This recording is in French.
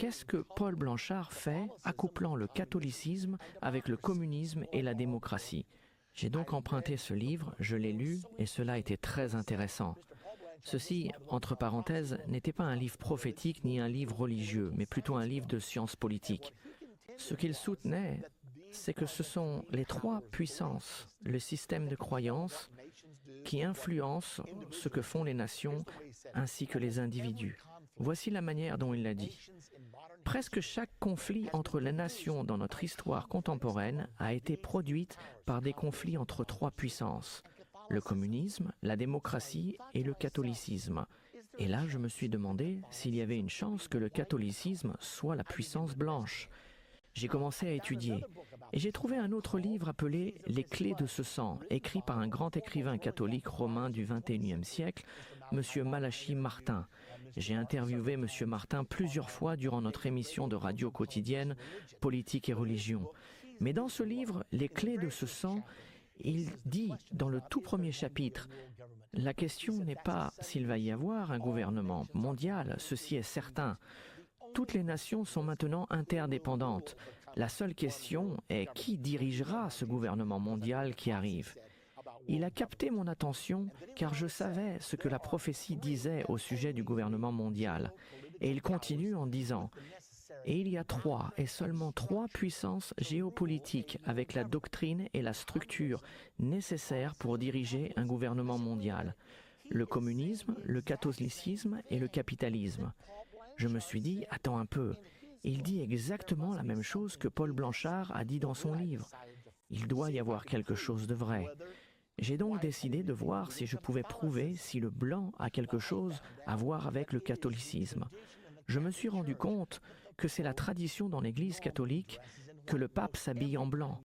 qu'est-ce que Paul Blanchard fait accouplant le catholicisme avec le communisme et la démocratie? J'ai donc emprunté ce livre, je l'ai lu et cela était très intéressant. Ceci, entre parenthèses, n'était pas un livre prophétique ni un livre religieux, mais plutôt un livre de sciences politiques. Ce qu'il soutenait, c'est que ce sont les trois puissances, le système de croyances, qui influencent ce que font les nations ainsi que les individus. Voici la manière dont il l'a dit. Presque chaque conflit entre les nations dans notre histoire contemporaine a été produite par des conflits entre trois puissances, le communisme, la démocratie et le catholicisme. Et là, je me suis demandé s'il y avait une chance que le catholicisme soit la puissance blanche. J'ai commencé à étudier et j'ai trouvé un autre livre appelé « Les clés de ce sang », écrit par un grand écrivain catholique romain du XXIe siècle, M. Malachi Martin. J'ai interviewé M. Martin plusieurs fois durant notre émission de radio quotidienne « Politique et religion ». Mais dans ce livre, « Les clés de ce sang », il dit dans le tout premier chapitre, « La question n'est pas s'il va y avoir un gouvernement mondial, ceci est certain. Toutes les nations sont maintenant interdépendantes. La seule question est qui dirigera ce gouvernement mondial qui arrive. » Il a capté mon attention car je savais ce que la prophétie disait au sujet du gouvernement mondial. Et il continue en disant « Et il y a trois et seulement trois puissances géopolitiques avec la doctrine et la structure nécessaires pour diriger un gouvernement mondial. Le communisme, le catholicisme et le capitalisme. » Je me suis dit, attends un peu, il dit exactement la même chose que Paul Blanchard a dit dans son livre. Il doit y avoir quelque chose de vrai. J'ai donc décidé de voir si je pouvais prouver si le blanc a quelque chose à voir avec le catholicisme. Je me suis rendu compte que c'est la tradition dans l'Église catholique que le pape s'habille en blanc.